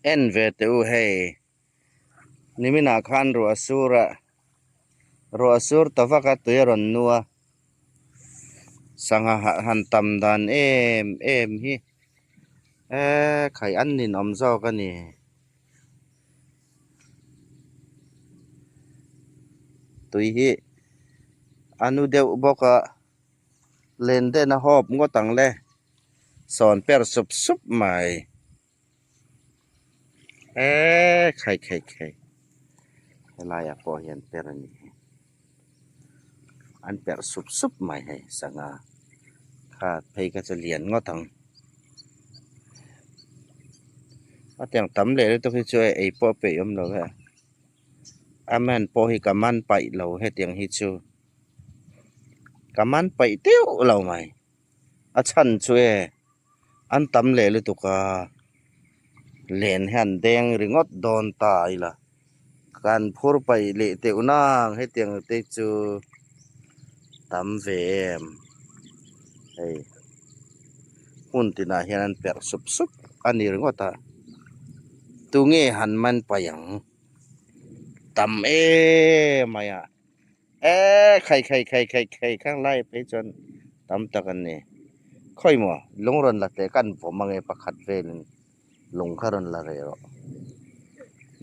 en ve te u hei nimina khan ro asur tawaka tuyaron nuwa sanga han tam dan em hi khai an nin om zo ka ni tui hi anu deu boka len de na hop ngo tang le son per sup mai khai lai ya po hian per ani an per sup mai hai sanga kha phei ka cha lian ngo tang ateng tam le to khi choi ei po pe yom lo ha aman po hi kaman pai lo he tiang hi chu kaman pai teu lo mai a chan chue an tam le lu tu ka len han deng ringot don tai la kan phur pai le te unang he tiang te chu tam ve em ei hun tina hian an per sup ani ringota tu nge han man payang tam maya khai khang lai pe chon tam takan ni khoi mo lungron la te kan pomange pakhat velin lung kharon la re ro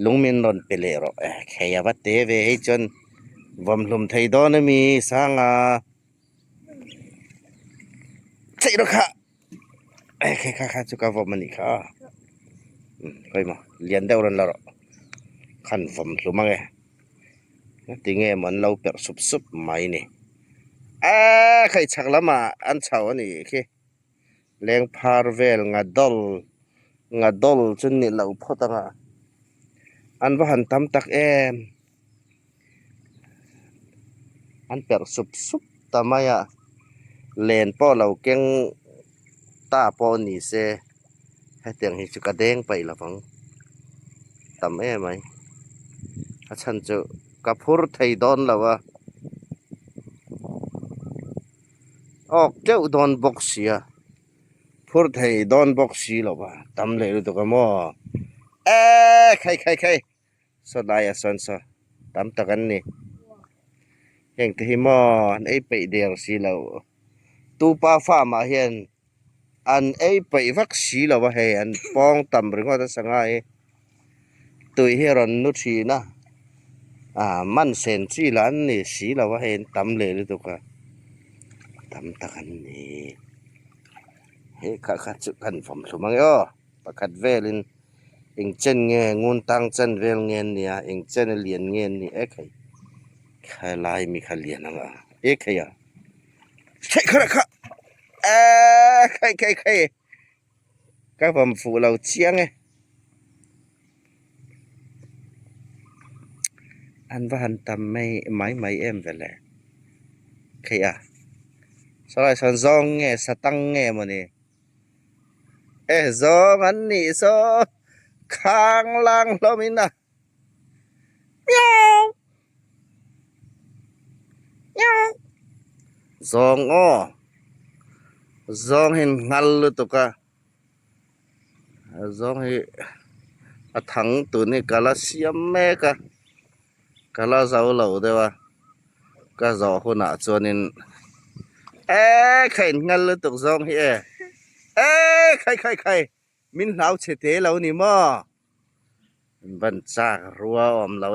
lungmin ron pele ro khaya ba te ve he chon vom hlum thei do na mi sanga chei ro kha kha chu ka vom ani kha khoi mo lian deu ron la ro khan vom hlumange tinge man lo per sup mai ni khai chak lama an chau ani khi leng phar vel nga dol chun ni lo photanga an va han tam tak em an per sup tamaya len po lo keng ta po ni se ha tiang hi chu ka deng pai la phang tam mai a chan chu ka phur thei don lawa ok teu don boxia phur thei don boxi lawa tam le ru to ka mo khai so dai son so tam takan ni heng te hi mo ei pe der si lo tu pa fa ma hian an ei pe vak si lo wa he an pong tam ringo ta sangai tui hi ron nu thi na man sen chi lan ni si lo wa he tam le lu to ka tam takan ni he kha chu kan vom thumang yo pakhat velin ing chen nge ngun tang chen vel ngen nia ing chen lian ngen ni khai lai mi kha lian anga khaya khai kha khai các phẩm phụ lầu chiang ấy ăn và hành tầm mấy em về lẽ khai sau lại son zong nghe sa tăng nghe mà nè zong ăn nị so khang lang lo min na meow zong hin ngal lu to ka zong hi a thang tu ni kala siam me ka kala zau lo de wa ka zo hu na chuanin khai ngal lu to zong hi khai min lau che te lo ni mo ban cha rua om lo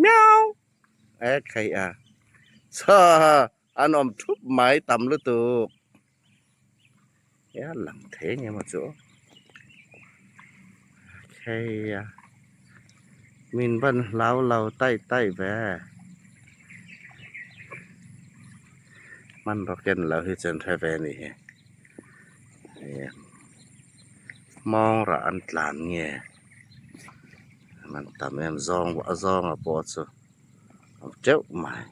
meow khai sa an om thup mai tam lu tu ya lặng thế nghe một chỗ khai min ban lau tay về man roken lau hi chen the ve ni mong ra an tlan nghe man tam em zong a po chu cheu mai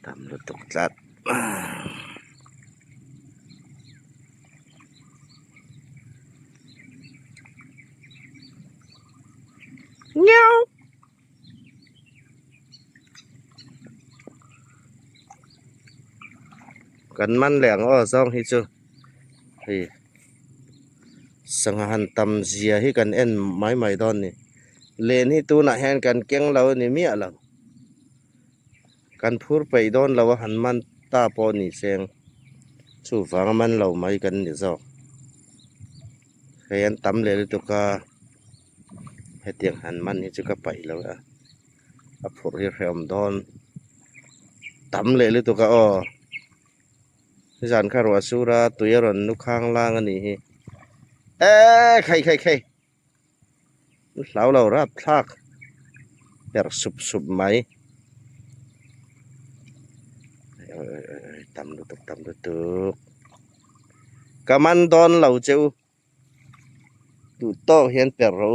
tam lu tuk tlat meow กันมันแหลงอ้อซองฮิจูเฮ้สังหันตำเสียให้กันเอ็นไม้ดอนนี่เลนให้ตัวน่ะแฮนกันเกียงเรานี่เมียเรากันพูดไปดอนเราหันมันตาปอนี่เสียงสู่ฟังมันเราไม้กันนี่ซอกแฮนตำเลยตัวกาให้เตียงหันมันนี่จะก็ไปแล้วอ่ะพูดให้เรียมดอนตำเลยตัวกาอ้อที่จานคารวะสุราตัวยรอนนุข้างล่างอันนี้ใครเรารับทากเดี๋ยวสุบไหมตำดูตุกกำมันดอนเราเจ้าดูโตเห็นเปเรา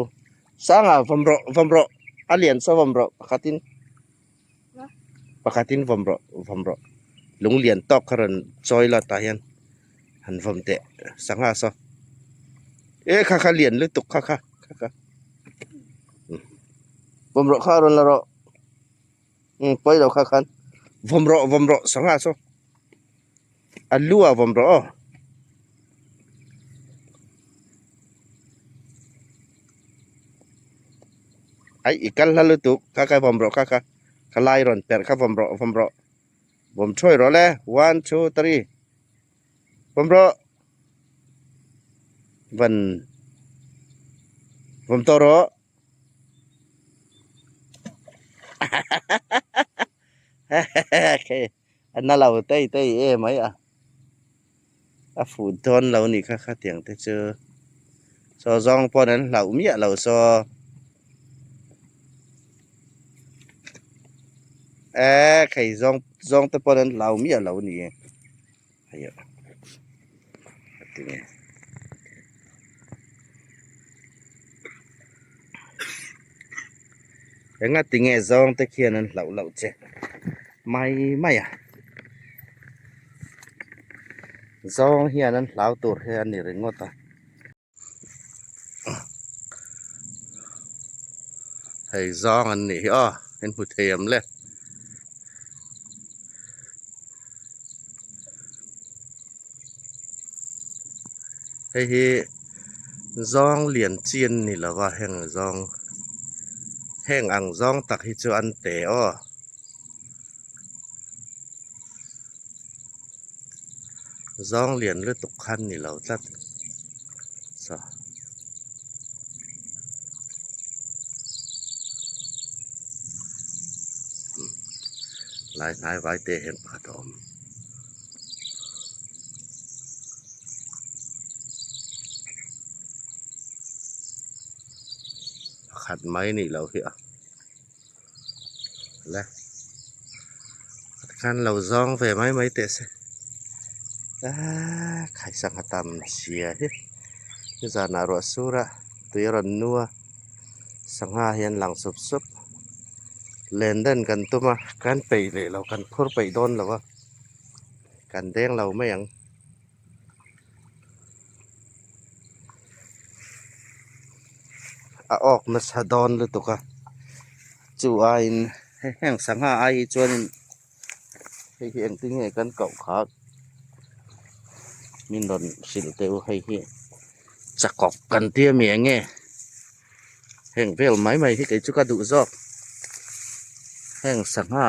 สร้างฟอมโรอาเลียนซะฟอมโรปะคาตินฟอมโรลุงเลียนตอกครันซอยละตายันหันฟอมเตะสังหาซะข้าเลียนหรือตุกข้าฟอมโรข้ารนละโรไปเราข้าคันฟอมโรสังหาซะอัลลัวฟอมโรไอ้อีกันละลุตุกข้าฟอมโรข้าไล่รอนเปิดข้าฟอมโรผมช่วยรอแล้ว 1 2 3ผมรอผมต่อรอโอเคอันนั้นเราเต้ไหมฝูดอนเรานี่ค่าเตียงแต่เจอซอซองพอนั้นเราเมียเราซอใครซองแต่พอนั้นเราเมียเรานี่ไอ้ติงยังไงติงซองแต่เคียนั้นเราเจไม่ซองเฮียนั้นเราตัวเฮียนี่เรื่องงดให้ซองอันนี้เห็นผู้เทียมเลยให้ซองเหรียญเจียนนี่ละว่าแห่งซองแห่งอังซองตักฮิจอันเตซองเหรียญหรือตกคันนี่เราจัดหลายไว้เตเห็นปะดอมขัดไม้นี่เราเหี้ยและคันเราซองเฟไม้เตะสิไข่สังหตามเสียที่จะนารวสุระตัวยรอนนัวสังหาเห็นหลังสุบเล่นเดินกันตัวมากันไปเลยเรากันพูดไปโดนแล้วว่ากันแดงเราไม่ยังออกมาสะดอนเลยตัวกันจู่ไอ้แห้งสังหาไอ้จวนให้เห็นติ้งไงกันเก่าขามินดอนสิลเตวให้เห็นจะกอกกันเตี้ยเมียงไงแห้งเวลไม้ที่ไก่จุกดุซอกแห้งสังหา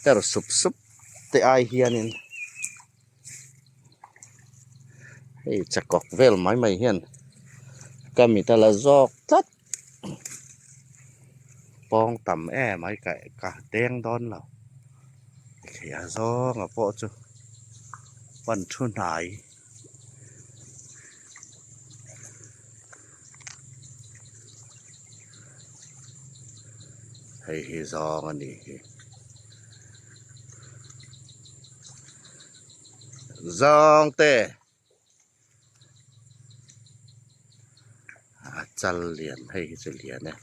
แต่สุบแต่ไอเฮียนี่ให้จะกอกเวลไม้เฮียนก็มีแต่ละซอกจัดปองต่ำไม้ไก่กะแดงดอนเราขยะซอกอ่ะพ่อจูวันชุนไหนให้ซองอันนี้ซองเตะจัลเหรียญให้จะเหรียญเนี่ย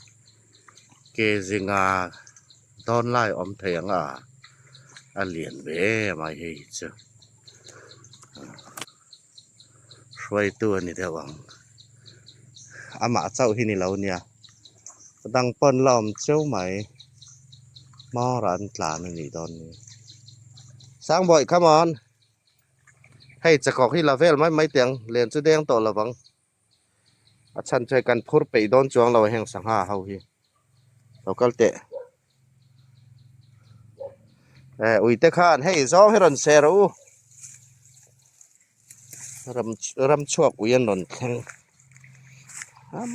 เกจิงาตอนไล่อมเทียงเหรียญเบ้มาให้เจ้าช่วยตัวนี่เถอะวังมาเจ้าที่นี่เราเนี่ยดังปนล้อมเจ้าไหมมอรันตลานี่ตอนนี้สร้างบ่อยcome on ให้จะกอกที่ลาเวลไม่เตียงเรียนจุดแดงต่อระวังอาชันช่วยกันพูดไปโดนจวงเราแห่งสังหาเฮาฮีเราก็เตะอุยเตคานให้ซ้อให้รอนเซรูรำชวกอุยนรอนแข็ง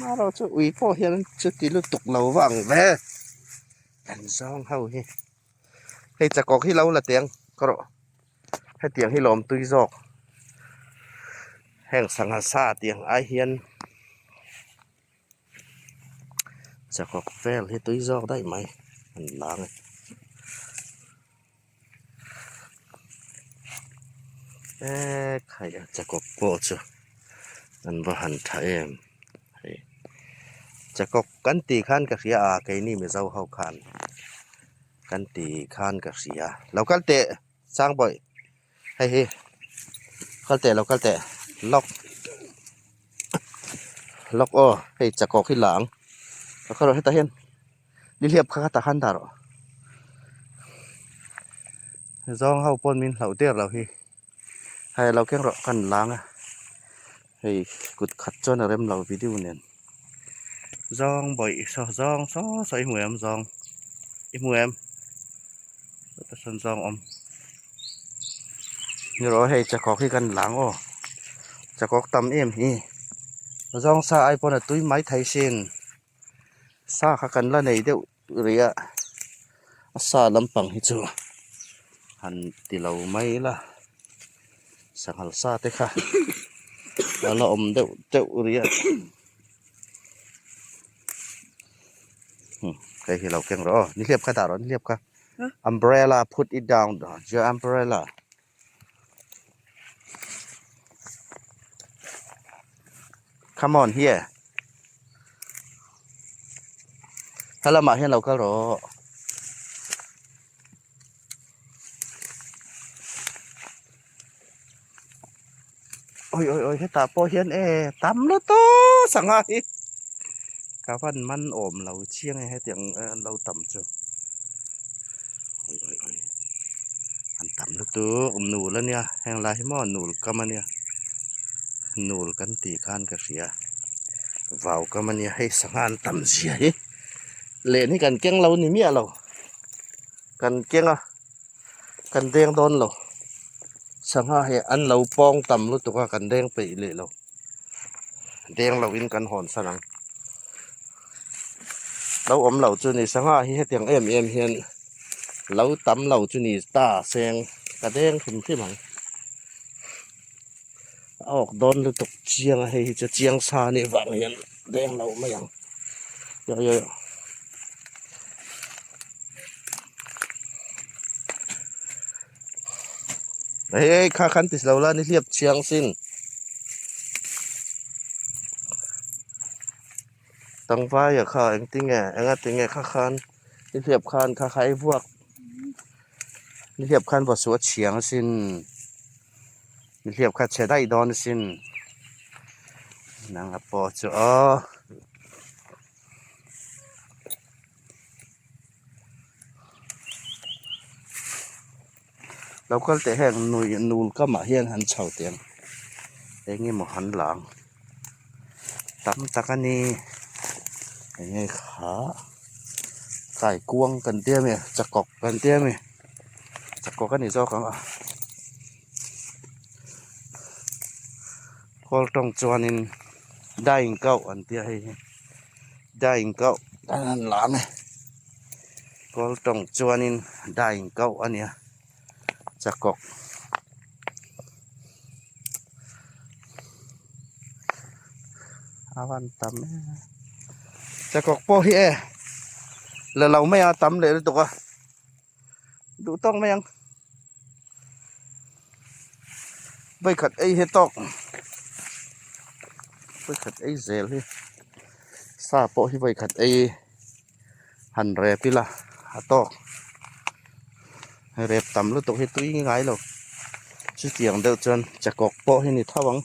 มาเราจะอุยพ่อเฮียนจะตีลูกตกเราว่างแม่กันซ้องเฮาฮีให้จะกอกที่เราละเตียงก็ให้เตียงให้ลมตุยซอกแห่งสังหาซาเตียงไอเฮียนจะกอกแฟลให้ตุยซอกได้ไหมมันล้างใครจะกอกโปจ้ะนั่นว่าหันไทยจะกอกกันตีข้านกับเสียอาไกนี่ไม่เจ้าเข้าข้านกันตีข้านกับเสียเราก็เตะสร้างบ่อยให้เขาเตะเราก็เตะล็อกอ้อให้จะกอกขึ้นหลังแล้วก็เราให้ตาเห็นนี่เรียบข้าตาขันตาหรอจ้องเข้าปนมินเหล่าเตี้ยเราให้เราแค่เรากันล้างให้กุดขัดจนอะไรเราวิดีโอเนี่ยจ้องบ่อยจ้องใส่หมวยจ้องอีหมวยแต่ส่วนจ้องนี่เราให้จะกอกขึ้นกันล้างอ้อจะกอกตำนี่จ้องซาไอปนตุ้ยไม้ไทยเส้นซาขักันละในเดียวเรียซาลำปังฮิจูหันตีเราไม่ละสังหารซาเตค่ะแล้วเดียวเรียใครที่เราเก่งรอนี่เรียบค่ะตาหรอนี่เรียบค่ะ umbrella put it down your umbrella come on here ถ้าละหมาดให้เราก็รอโอ้ยให้ตาโปเฮียนตำแล้วโตสังหารกะวันมันโอมเราเชียงให้เตียงเราตำจ้ะโอ้ยอันตำแล้วตัวหนูแล้วเนี่ยแห่งลายหม้อหนูก็มาเนี่ยหนูกันตีข้านกระเสียวาวก็มาเนี่ยให้สังหารตำเสียเล่นให้กันเก่งเรานี่เมียเรากันเก่งกันเด้งโดนเราสังหารให้อันเราป้องตำรู้ตัวกันเด้งไปเลยเราเด้งเราวินกันหอนสนังเราเราจุนี่สังหารให้เตียงเอ็มเฮียนเราตำเราจุนี่ตาแสงกระเด้งขึ้นที่หมังออกโดนหรือตกเชียงให้จะเชียงซานี่วางเฮียนเด้งเราไม่ยังเยอะเฮ้ยข้าคันติดเราละนี่เรียบเชียงสิ้นตั้งไฟอย่าข้าเองติงไงติงไงข้าคันนี่เรียบคันข้าใครพวกนี่เรียบคันบทสวดเฉียงสิ้นนี่เรียบคันเชได้ดอนสิ้นนางปอจ้ะเราก็แต่แห่งนูนก็มาเฮียนหันเฉาเตียงเองนี่มาหันหลังตำตะกันนี่ยังไงขาไก่กวงกันเตี้ยมั้ยจะกอกกันเตี้ยมั้ยจะกอกกันนี่เจ้าของพอต้องจวนนินได้อิงเก้าอันเตี้ยให้ได้อิงเก้าอันหลานเนี่ยพอต้องจวนนินได้อิงเก้าอันเนี้ยจะกอกอาวันตำจะกอกโป้เฮแล้วเราไม่เอาตำเลยหรือตัวดูต้องไหมยังไปขัดไอ้เฮตอกไปขัดไอ้เซลที่ซาโป้ที่ไปขัดไอ้หันเรปิละฮัตโตให้เรปตำแล้วตกให้ตุ้ยง่ายหรอกชื่อเสียงเดือดจนจะกอกโป้ให้นี่ท่าวัง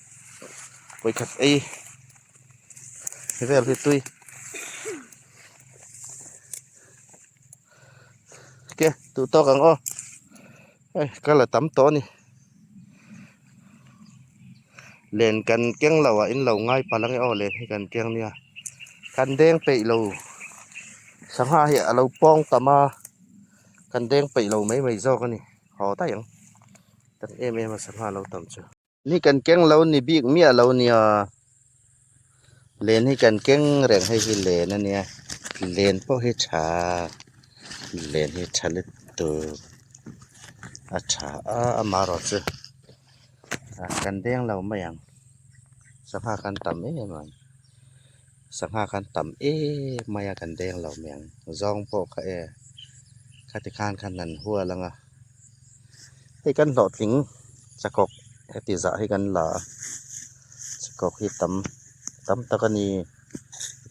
ไปขัดไอ้เรปให้ตุ้ยตัวโตกันก็ไอ้ก็ละตำโตนี่ เล่นกันเกี้ยงเราอินเราง่ายปาลังอ้อเล่นให้กันเกี้ยงเนี่ยกันแดงไปเราสังหาเหเราป้องตามากันแดงไปเราไม่จอกันนี่หอตายังตั้งมาสังหาเราตำเจอนี่กันเกี้ยงเรานี่บีกเมียเราเนี่ยเล่นให้กันเกี้ยงแรงให้เล่นนั่นเนี่ยเล่นพวกเฮชาเล่นให้ชาลิตตัวอาชามารอดเจอกันแดงเราไม่ยังสังหากันต่ำมันสังหากันต่ำมายากันแดงเราเมียงซองพวกคาติคานคันนั้นหัวแล้วงะให้กันหลอดถึงจะกอกติจะให้กันหลาจะกอกให้ต่ำตะกันนี้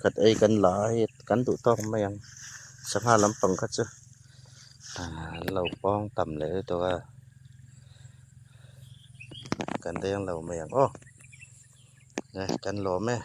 กัดกันหลาให้กันถูกต้องไม่ยังสังหาลำปังก็จะเราป้องต่ำเลยตัวกันแดงเราไม่ยังโอ้กันหล่อแม่